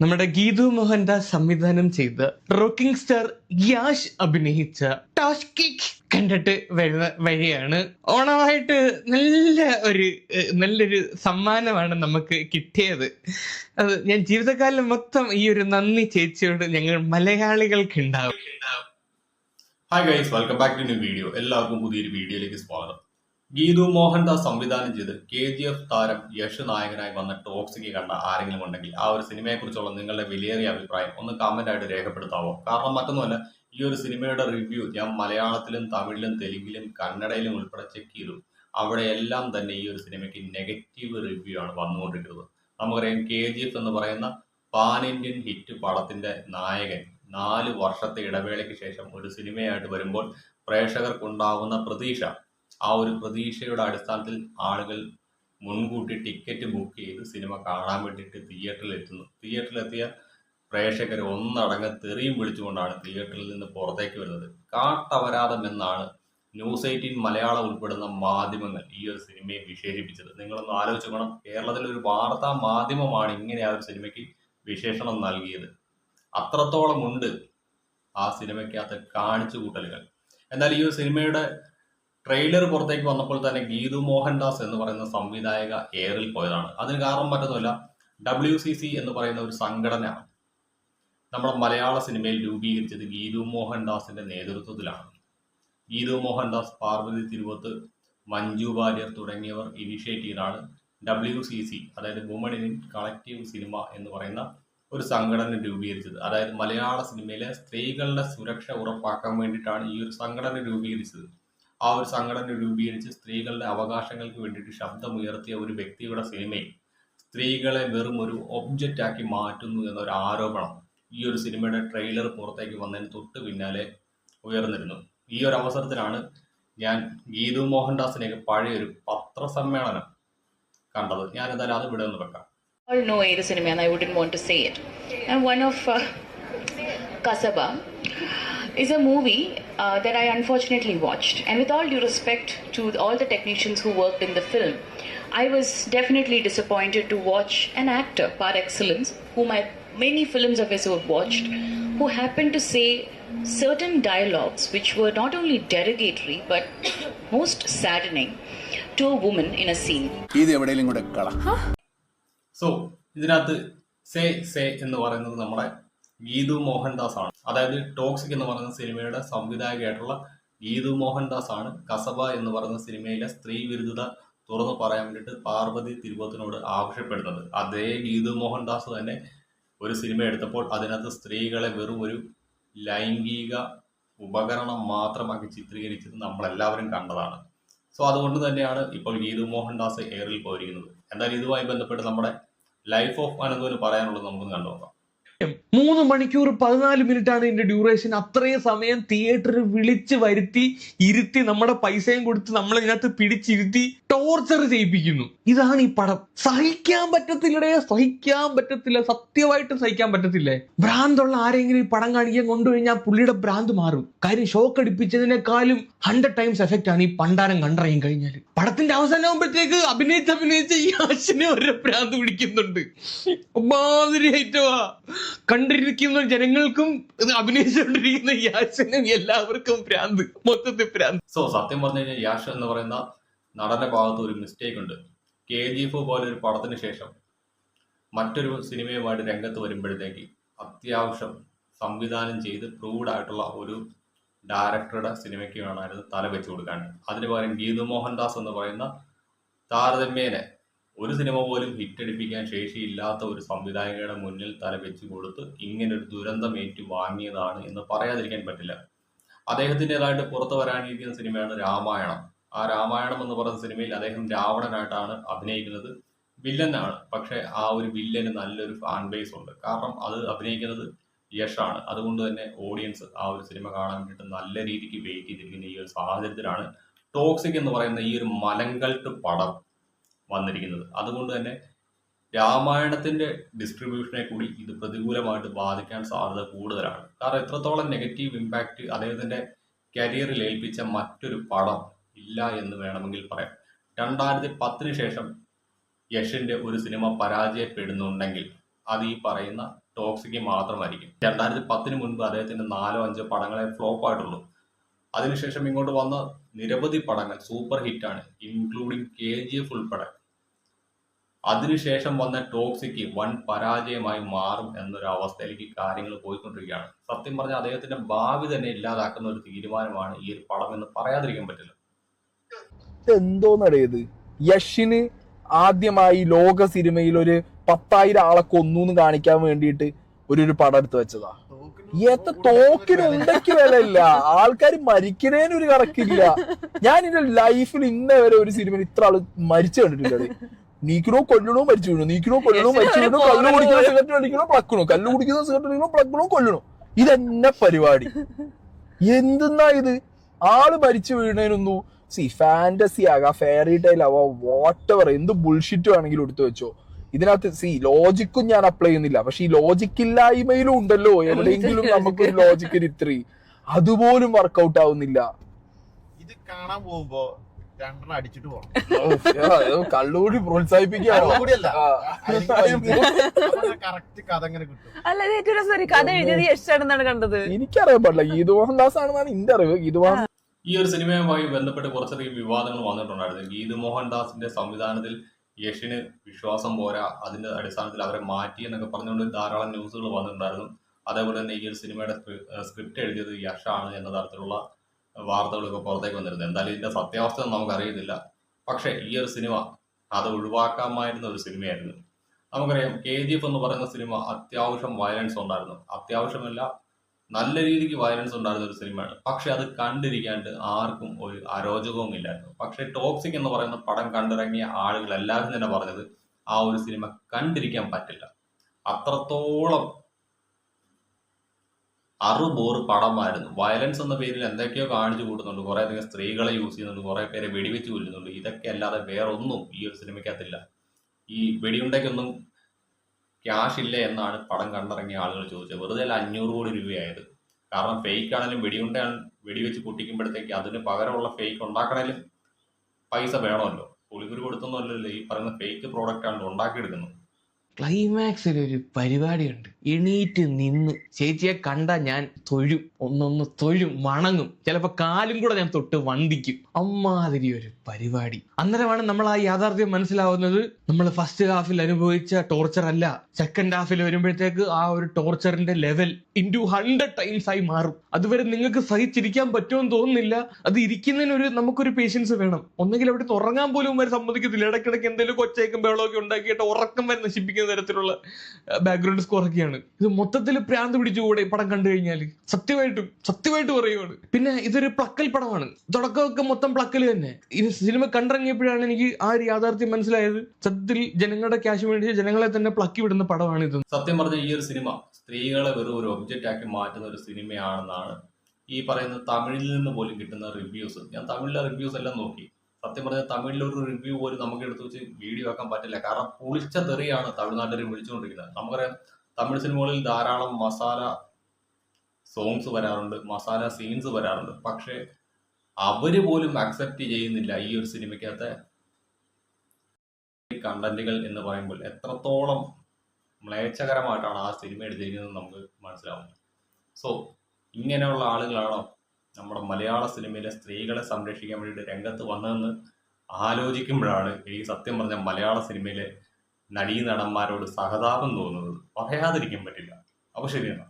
നമ്മുടെ ഗീതു മോഹൻദാസ് സംവിധാനം ചെയ്ത റോക്കിംഗ് സ്റ്റാർ യാഷ് അഭിനയിച്ച ടാസ്കിക് കണ്ടിട്ട് വരുന്ന വഴിയാണ്. ഓണമായിട്ട് നല്ലൊരു സമ്മാനമാണ് നമുക്ക് കിട്ടിയത്. അത് ഞാൻ ജീവിതകാലം മൊത്തം ഈ ഒരു നന്ദി ചേച്ചിയോട് ഞങ്ങൾ മലയാളികൾക്ക് ഉണ്ടാവും. Hi guys, welcome back to new video. എല്ലാവർക്കും പുതിയൊരു വീഡിയോയിലേക്ക് സ്വാഗതം. ഗീതു മോഹൻദാസ് സംവിധാനം ചെയ്ത് KGF താരം യശ് നായകനായി വന്ന ടോക്സിക് കണ്ട ആരെങ്കിലും ഉണ്ടെങ്കിൽ ആ ഒരു സിനിമയെ കുറിച്ചുള്ള നിങ്ങളുടെ വിലയേറിയ അഭിപ്രായം ഒന്ന് കമന്റ് ആയിട്ട് രേഖപ്പെടുത്താവോ? കാരണം മറ്റൊന്നുമല്ല, ഈ ഒരു സിനിമയുടെ റിവ്യൂ ഞാൻ മലയാളത്തിലും തമിഴിലും തെലുങ്കിലും കന്നഡയിലും ഉൾപ്പെടെ ചെക്ക് ചെയ്തു. അവിടെയെല്ലാം തന്നെ ഈ ഒരു സിനിമയ്ക്ക് നെഗറ്റീവ് റിവ്യൂ ആണ് വന്നുകൊണ്ടിരിക്കുന്നത്. നമുക്കറിയാം, KGF എന്ന് പറയുന്ന പാൻ ഇന്ത്യൻ ഹിറ്റ് പടത്തിന്റെ നായകൻ 4 വർഷത്തെ ഇടവേളയ്ക്ക് ശേഷം ഒരു സിനിമയായിട്ട് വരുമ്പോൾ പ്രേക്ഷകർക്കുണ്ടാകുന്ന പ്രതീക്ഷ, ആ ഒരു പ്രതീക്ഷയുടെ അടിസ്ഥാനത്തിൽ ആളുകൾ മുൻകൂട്ടി ടിക്കറ്റ് ബുക്ക് ചെയ്ത് സിനിമ കാണാൻ വേണ്ടിയിട്ട് തിയേറ്ററിലെത്തുന്നു. തിയേറ്ററിലെത്തിയ പ്രേക്ഷകർ ഒന്നടങ്കം തെറിയും വിളിച്ചുകൊണ്ടാണ് തിയേറ്ററിൽ നിന്ന് പുറത്തേക്ക് വരുന്നത്. കാട്ടപരാധം എന്നാണ് ന്യൂസ് 18 മലയാളം ഉൾപ്പെടുന്ന മാധ്യമങ്ങൾ ഈ ഒരു സിനിമയെ വിശേഷിപ്പിച്ചത്. നിങ്ങളൊന്ന് ആലോചിച്ച് നോക്കണം, കേരളത്തിലെ ഒരു വാർത്താ മാധ്യമമാണ് ഇങ്ങനെ ആ ഒരു സിനിമയ്ക്ക് വിശേഷണം നൽകിയത്. അത്രത്തോളം ഉണ്ട് ആ സിനിമയ്ക്കകത്ത് കാണിച്ചു കൂട്ടലുകൾ. എന്നാൽ ഈ ഒരു സിനിമയുടെ ട്രെയിലർ പുറത്തേക്ക് വന്നപ്പോൾ തന്നെ ഗീതു മോഹൻദാസ് എന്ന് പറയുന്ന സംവിധായക എയറിൽ പോയതാണ്. അതിന് കാരണം മറ്റൊന്നുമല്ല, WCC എന്ന് പറയുന്ന ഒരു സംഘടന നമ്മുടെ മലയാള സിനിമയിൽ രൂപീകരിച്ചത് ഗീതു മോഹൻദാസിന്റെ നേതൃത്വത്തിലാണ്. ഗീതു മോഹൻദാസ്, പാർവതി തിരുവോത്ത്, മഞ്ജു വാര്യർ തുടങ്ങിയവർ ഇനിഷ്യേറ്റ് ചെയ്താണ് WCC, അതായത് വുമൺ ഇൻ കളക്റ്റീവ് സിനിമ എന്ന് പറയുന്ന ഒരു സംഘടന രൂപീകരിച്ചത്. അതായത് മലയാള സിനിമയിലെ സ്ത്രീകളുടെ സുരക്ഷ ഉറപ്പാക്കാൻ വേണ്ടിയിട്ടാണ് ഈ ഒരു സംഘടന രൂപീകരിച്ചത്. ആ ഒരു സംഘടന രൂപീകരിച്ച് സ്ത്രീകളുടെ അവകാശങ്ങൾക്ക് വേണ്ടിയിട്ട് ശബ്ദമുയർത്തിയ ഒരു വ്യക്തിയുടെ സിനിമയിൽ സ്ത്രീകളെ വെറും ഒരു ഒബ്ജക്റ്റ് ആക്കി മാറ്റുന്നു എന്നൊരു ആരോപണം ഈ ഒരു സിനിമയുടെ ട്രെയിലർ പുറത്തേക്ക് വന്നതിന് തൊട്ട് പിന്നാലെ ഉയർന്നിരുന്നു. ഈ ഒരു അവസരത്തിലാണ് ഞാൻ ഗീതു മോഹൻദാസിനെയൊക്കെ പഴയൊരു പത്രസമ്മേളനം കണ്ടത്. ഞാൻ എന്തായാലും അത് ഇവിടെ ഒന്ന് വെക്കാം. All know the cinema and I wouldn't want to say it. And one of Kasaba is a movie that I unfortunately watched. And with all due respect to all the technicians who worked in the film, I was definitely disappointed to watch an actor par excellence, whom I many films of his have watched, who happened to say certain dialogues which were not only derogatory but most saddening to a woman in a scene. So ഇതിനകത്ത് say എന്ന് പറയുന്നത് നമ്മുടെ ഗീതു മോഹൻദാസ് ആണ്. അതായത് toxic എന്ന് പറയുന്ന സിനിമയുടെ സംവിധായകയായിട്ടുള്ള ഗീതു മോഹൻദാസ് ആണ് കസബ എന്ന് പറയുന്ന സിനിമയിലെ സ്ത്രീ വിരുദ്ധത തുറന്നു പറയാൻ വേണ്ടിയിട്ട് പാർവതി തിരുവോത്തിനോട് ആവശ്യപ്പെടുന്നത്. അതേ ഗീതു മോഹൻദാസ് തന്നെ ഒരു സിനിമ എടുത്തപ്പോൾ അതിനകത്ത് സ്ത്രീകളെ വെറും ഒരു ലൈംഗിക ഉപകരണം മാത്രമാക്കി ചിത്രീകരിച്ചത് നമ്മളെല്ലാവരും കണ്ടതാണ്. സോ അതുകൊണ്ട് തന്നെയാണ് ഇപ്പോൾ ഗീതു മോഹൻദാസ് എയറിൽ പോയിരിക്കുന്നത്. എന്തായാലും ഇതുമായി ബന്ധപ്പെട്ട് നമ്മുടെ ലൈഫ് ഓഫ് അനന്തുവിന് പറയാനുള്ളത് നമുക്കൊന്ന് കണ്ടുനോക്കാം. 3 മണിക്കൂർ 14 മിനിറ്റാണ് ഇതിന്റെ ഡ്യൂറേഷൻ. അത്രയും സമയം തിയേറ്ററിൽ വിളിച്ച് വരുത്തി ഇരുത്തി നമ്മുടെ പൈസയും കൊടുത്ത് നമ്മളിതിനകത്ത് പിടിച്ചിരുത്തി ടോർച്ചർ ചെയ്യിപ്പിക്കുന്നു. ഇതാണ് ഈ പടം. സഹിക്കാൻ പറ്റത്തില്ലടേ, സഹിക്കാൻ പറ്റത്തില്ല, സത്യമായിട്ട് സഹിക്കാൻ പറ്റത്തില്ലേ. ഭ്രാന്തുള്ള ആരെങ്കിലും ഈ പടം കാണിക്കാൻ കൊണ്ടുകഴിഞ്ഞാൽ പുള്ളിയുടെ ഭ്രാന്ത് മാറും. കാര്യം ഷോക്ക് അടിപ്പിച്ചതിനേക്കാളും 100 ടൈംസ് എഫക്റ്റ് ആണ് ഈ പണ്ടാരം കണ്ടറിയാൻ കഴിഞ്ഞാൽ. പടത്തിന്റെ അവസാനം ആകുമ്പോഴത്തേക്ക് അഭിനയിച്ച് ഈ ആശിനെ ഒരു ഭ്രാന്ത് പിടിക്കുന്നുണ്ട്. മാതിരി ഐറ്റമാ. കണ്ടിരിക്കുന്ന ജനങ്ങൾക്കും അഭിനയിച്ചുകൊണ്ടിരിക്കുന്ന യാഷിനും എല്ലാവർക്കും ഭ്രാന്ത്, മൊത്തത്തിൽ ഭ്രാന്ത്. സോ സത്യം പറഞ്ഞു കഴിഞ്ഞാൽ യാഷ് എന്ന് പറയുന്ന നടന്റെ ഭാഗത്ത് ഒരു മിസ്റ്റേക്ക് ഉണ്ട്. KGF പോലെ ഒരു പടത്തിന് ശേഷം മറ്റൊരു സിനിമയുമായിട്ട് രംഗത്ത് വരുമ്പോഴത്തേക്ക് അത്യാവശ്യം സംവിധാനം ചെയ്ത് പ്രൂവ്ഡ് ആയിട്ടുള്ള ഒരു ഡയറക്ടറുടെ സിനിമയ്ക്ക് വേണമായിരുന്നു തല വെച്ച് കൊടുക്കാൻ. അതിന് പകരം ഗീതു മോഹൻദാസ് എന്ന് പറയുന്ന താരതമ്യേന ഒരു സിനിമ പോലും ഹിറ്റടിപ്പിക്കാൻ ശേഷിയില്ലാത്ത ഒരു സംവിധായകയുടെ മുന്നിൽ തല വെച്ച് കൊടുത്ത് ഇങ്ങനൊരു ദുരന്തം ഏറ്റു വാങ്ങിയതാണ് എന്ന് പറയാതിരിക്കാൻ പറ്റില്ല. അദ്ദേഹത്തിൻ്റെതായിട്ട് പുറത്തു വരാനിരിക്കുന്ന സിനിമയാണ് രാമായണം. ആ രാമായണം എന്ന് പറയുന്ന സിനിമയിൽ അദ്ദേഹം രാവണനായിട്ടാണ് അഭിനയിക്കുന്നത്. വില്ലനാണ്. പക്ഷെ ആ ഒരു വില്ലന് നല്ലൊരു ഫാൻ ബേസ് ഉണ്ട്. കാരണം അത് അഭിനയിക്കുന്നത് യഷാണ്. അതുകൊണ്ട് തന്നെ ഓഡിയൻസ് ആ ഒരു സിനിമ കാണാൻ വേണ്ടിയിട്ട് നല്ല രീതിക്ക് വെയിറ്റ് ചെയ്തിരിക്കുന്ന ഈ ഒരു സാഹചര്യത്തിലാണ് ടോക്സിക് എന്ന് പറയുന്ന ഈ ഒരു മലങ്കൾട്ട് പടം വന്നിരിക്കുന്നത്. അതുകൊണ്ട് തന്നെ രാമായണത്തിന്റെ ഡിസ്ട്രിബ്യൂഷനെ കൂടി ഇത് പ്രതികൂലമായിട്ട് ബാധിക്കാൻ സാധ്യത കൂടുതലാണ്. കാരണം എത്രത്തോളം നെഗറ്റീവ് ഇമ്പാക്റ്റ് അദ്ദേഹത്തിന്റെ കരിയറിൽ ഏൽപ്പിച്ച മറ്റൊരു പടം ഇല്ല എന്ന് വേണമെങ്കിൽ പറയാം. 2010 ശേഷം യഷിന്റെ ഒരു സിനിമ പരാജയപ്പെടുന്നുണ്ടെങ്കിൽ അത് ഈ പറയുന്ന ടോക്സിക് മാത്രമായിരിക്കും. 2010 മുൻപ് അദ്ദേഹത്തിന്റെ 4-5 പടങ്ങളെ ഫ്ലോപ്പ് ആയിട്ടുള്ളൂ. അതിനുശേഷം ഇങ്ങോട്ട് വന്ന നിരവധി പടങ്ങൾ സൂപ്പർ ഹിറ്റാണ്, ഇൻക്ലൂഡിങ് KGF ഉൾപ്പെടെ. അതിനുശേഷം വന്ന ടോക്സിക് വൻ പരാജയമായി മാറും എന്നൊരു അവസ്ഥയിലേക്ക് കാര്യങ്ങൾ പോയിക്കൊണ്ടിരിക്കുകയാണ്. സത്യം പറഞ്ഞാൽ അദ്ദേഹത്തിന്റെ ഭാവി തന്നെ ഇല്ലാതാക്കുന്ന ഒരു തീരുമാനമാണ് ഈ ഒരു പടം എന്ന് പറയാതിരിക്കാൻ പറ്റില്ല. എന്തോന്നറിയത്, യഷിന് ആദ്യമായി ലോക സിനിമയിൽ ഒരു 10,000 ആളെ കൊന്നു കാണിക്കാൻ വേണ്ടിയിട്ട് ഒരു പടം എടുത്ത് വെച്ചതാ. തോക്കിന് ഉണ്ടയ്ക്ക് വിലയില്ല, ആൾക്കാർ മരിക്കുന്നതിനൊരു കണക്കില്ല. ഞാൻ എന്റെ ലൈഫിൽ ഇന്നേ വരെ ഒരു സിനിമയിൽ ഇത്ര ആള് മരിച്ചു കണ്ടിട്ടില്ല. നീക്കണോ കൊല്ലണോ മരിച്ചു വീണു, നീക്കണോ കൊല്ലണോ മരിച്ചു വീണു, കല്ല് കുടിക്കുന്ന സിഗരറ്റ് അടിക്കണോ പ്ലക്കണോ, കല്ല് കുടിക്കുന്ന സിഗരറ്റ് അടിക്കണോ പ്ലക്കണോ കൊല്ലണോ. ഇതെന്നെ പരിപാടി. എന്തെന്നാ ഇത്? ആള് മരിച്ചു വീണേനൊന്നു ഫാന്റസി ആകാം, ഫെയറി ടൈൽ ആവാം, വാട്ടെവർ, എന്ത് ബുൾഷിറ്റ് വേണമെങ്കിലും എടുത്തു വെച്ചോ. ഇതിനകത്ത് ലോജിക്കും ഞാൻ അപ്ലൈ ചെയ്യുന്നില്ല, പക്ഷെ ഈ ലോജിക് ഇല്ലായ്മയിലും ഉണ്ടല്ലോ എവിടെയെങ്കിലും നമുക്കൊരു ലോജിക്കിന് ഇത്രയും, അതുപോലും വർക്കൗട്ട് ആവുന്നില്ല. ഇത് കാണാൻ പോകുമ്പോ 2 അടിച്ചിട്ട് പോകണം. കള്ളുകൂടി പ്രോത്സാഹിപ്പിക്കുകയാണ്. കറക്റ്റ് കഥ എങ്ങനെ കിട്ടും? കഥ എഴുതിയത് യശാണെന്നാണ് കണ്ടത്. എനിക്കറിയാൻ പാടില്ല, ഗീതു മോഹൻദാസ് ആണെന്നാണ് എന്റെ അറിവ്. ഈ ഒരു സിനിമയുമായി ബന്ധപ്പെട്ട് കുറച്ചധികം വിവാദങ്ങൾ വന്നിട്ടുണ്ടായിരുന്നു. ഗീതു മോഹൻദാസിന്റെ സംവിധാനത്തിൽ യഷിന് വിശ്വാസം പോരാ, അതിന്റെ അടിസ്ഥാനത്തിൽ അവരെ മാറ്റി എന്നൊക്കെ പറഞ്ഞുകൊണ്ട് ധാരാളം ന്യൂസുകൾ വന്നിട്ടുണ്ടായിരുന്നു. അതേപോലെ തന്നെ ഈ ഒരു സിനിമയുടെ സ്ക്രിപ്റ്റ് എഴുതിയത് യഷാണ് എന്ന തരത്തിലുള്ള വാർത്തകളൊക്കെ പുറത്തേക്ക് വന്നിരുന്നത്. എന്തായാലും ഇതിന്റെ സത്യാവസ്ഥ നമുക്കറിയുന്നില്ല. പക്ഷേ ഈ ഒരു സിനിമ അത് ഒഴിവാക്കാമായിരുന്ന ഒരു സിനിമയായിരുന്നു. നമുക്കറിയാം KGF എന്ന് പറയുന്ന സിനിമ അത്യാവശ്യം വയലൻസ് ഉണ്ടായിരുന്നു, അത്യാവശ്യമല്ല നല്ല രീതിക്ക് വയലൻസ് ഉണ്ടായിരുന്ന ഒരു സിനിമയാണ്. പക്ഷെ അത് കണ്ടിരിക്കാണ്ട് ആർക്കും ഒരു അരോചകവും ഇല്ലായിരുന്നു. പക്ഷെ ടോക്സിക് എന്ന് പറയുന്ന പടം കണ്ടിറങ്ങിയ ആളുകൾ എല്ലാവരും തന്നെ പറഞ്ഞത് ആ ഒരു സിനിമ കണ്ടിരിക്കാൻ പറ്റില്ല, അത്രത്തോളം അറുബോറ് പടമായിരുന്നു. വയലൻസ് എന്ന പേരിൽ എന്തൊക്കെയോ കാണിച്ചു കൂട്ടുന്നുണ്ട്, കുറെ അധികം സ്ത്രീകളെ യൂസ് ചെയ്യുന്നുണ്ട്, കുറെ പേരെ വെടിവെച്ച് കൊല്ലുന്നുണ്ട്. ഇതൊക്കെ അല്ലാതെ വേറൊന്നും ഈ ഒരു സിനിമയ്ക്കകത്തില്ല. ഈ വെടിയുണ്ടയ്ക്കൊന്നും ക്യാഷ് ഇല്ല എന്നാണ് പടം കണ്ടിറങ്ങിയ ആളുകൾ ചോദിച്ചത്. വെറുതെ 500 കോടി രൂപയായത്. കാരണം ഫേക്ക് ആണെങ്കിലും വെടിവെച്ച് പൊട്ടിക്കുമ്പോഴത്തേക്ക് അതിന് പകരമുള്ള ഫേക്ക് ഉണ്ടാക്കണേലും പൈസ വേണമല്ലോ. പുളികുരു കൊടുത്തൊന്നുമല്ലല്ലോ ഈ പറയുന്ന ഫേക്ക് പ്രോഡക്റ്റ് ആണ് ഉണ്ടാക്കിയെടുക്കുന്നത്. ക്ലൈമാക്സിൽ ഒരു പരിപാടിയുണ്ട്, എണീറ്റ് നിന്ന് ചേച്ചിയെ കണ്ട ഞാൻ തൊഴും, ഒന്നൊന്ന് തൊഴും, വണങ്ങും, ചിലപ്പോ കാലും കൂടെ ഞാൻ തൊട്ട് വന്ദിക്കും. അമ്മാതിരി ഒരു പരിപാടി. അന്നേരമാണ് നമ്മൾ ആ യാഥാർത്ഥ്യം മനസ്സിലാവുന്നത്. നമ്മൾ ഫസ്റ്റ് ഹാഫിൽ അനുഭവിച്ച ടോർച്ചർ അല്ല, സെക്കൻഡ് ഹാഫിൽ വരുമ്പോഴത്തേക്ക് ആ ഒരു ടോർച്ചറിന്റെ ലെവൽ into 100 ടൈംസ് ആയി മാറും. അതുവരെ നിങ്ങൾക്ക് സഹിച്ചിരിക്കാൻ പറ്റുമെന്ന് തോന്നുന്നില്ല. അത് ഇരിക്കുന്നതിനൊരു നമുക്കൊരു പേഷ്യൻസ് വേണം. ഒന്നെങ്കിൽ അവിടെ ഉറങ്ങാൻ പോലും വരെ സമ്മതിക്കത്തില്ല. ഇടയ്ക്കിടയ്ക്ക് എന്തെങ്കിലും കൊച്ചേക്കും ബഹളമൊക്കെ ഉണ്ടാക്കിയിട്ട് ഉറക്കം വരെ നശിപ്പിക്കുന്ന തരത്തിലുള്ള ബാക്ക്ഗ്രൗണ്ട് സ്കോർ ഒക്കെയാണ്. ഇത് മൊത്തത്തിൽ പ്രാന്ത് പിടിച്ചുകൂടെ പടം കണ്ടു കഴിഞ്ഞാൽ, സത്യമായിട്ട് പറയുവാണ്. പിന്നെ ഇതൊരു പ്ലക്കൽ പടമാണ്, തുടക്കമൊക്കെ മൊത്തം പ്ലക്കൽ തന്നെ. ഇത് സിനിമ കണ്ടിറങ്ങിയപ്പോഴാണ് എനിക്ക് ആ ഒരു യാഥാർത്ഥ്യം മനസ്സിലായത്. സത്യത്തിൽ ജനങ്ങളുടെ ക്യാഷ് വേണ്ടി ജനങ്ങളെ തന്നെ പ്ലക്കി വിടുന്ന പടമാണ് ഇത്. സത്യം പറഞ്ഞ ഈ ഒരു സിനിമ സ്ത്രീകളെ വെറും ഒരു ഒബ്ജക്റ്റ് ആക്കി മാറ്റുന്ന ഒരു സിനിമയാണെന്നാണ് ഈ പറയുന്ന തമിഴിൽ നിന്ന് പോലും കിട്ടുന്ന റിവ്യൂസ്. ഞാൻ തമിഴിലെ റിവ്യൂസ് എല്ലാം നോക്കി. സത്യം പറഞ്ഞാൽ തമിഴിലൊരു റിവ്യൂ പോലും നമുക്ക് എടുത്ത് വെച്ച് വീഡിയോ ആക്കാൻ പറ്റില്ല. കാരണം പുളിച്ച തെറിയാണ് തമിഴ്നാട്ടിൽ വിളിച്ചുകൊണ്ടിരിക്കുന്നത്. നമുക്കറിയാം തമിഴ് സിനിമകളിൽ ധാരാളം മസാല സോങ്സ് വരാറുണ്ട്, മസാല സീൻസ് വരാറുണ്ട്. പക്ഷെ അവര് പോലും അക്സെപ്റ്റ് ചെയ്യുന്നില്ല ഈ ഒരു സിനിമയ്ക്കകത്തെ കണ്ടന്റുകൾ എന്ന് പറയുമ്പോൾ എത്രത്തോളം മ്ലേച്ഛകരമായിട്ടാണ് ആ സിനിമ എടുത്തിരിക്കുന്നത് നമുക്ക് മനസ്സിലാവും. സോ ഇങ്ങനെയുള്ള ആളുകളാണോ നമ്മുടെ മലയാള സിനിമയിലെ സ്ത്രീകളെ സംരക്ഷിക്കാൻ വേണ്ടിയിട്ട് രംഗത്ത് വന്നതെന്ന് ആലോചിക്കുമ്പോഴാണ് ഈ സത്യം പറഞ്ഞ മലയാള സിനിമയിലെ നടീനടന്മാരോട് സഹതാപം തോന്നുന്നത്. പറയാതിരിക്കാൻ പറ്റില്ല. അപ്പോൾ ശരിയാണ്.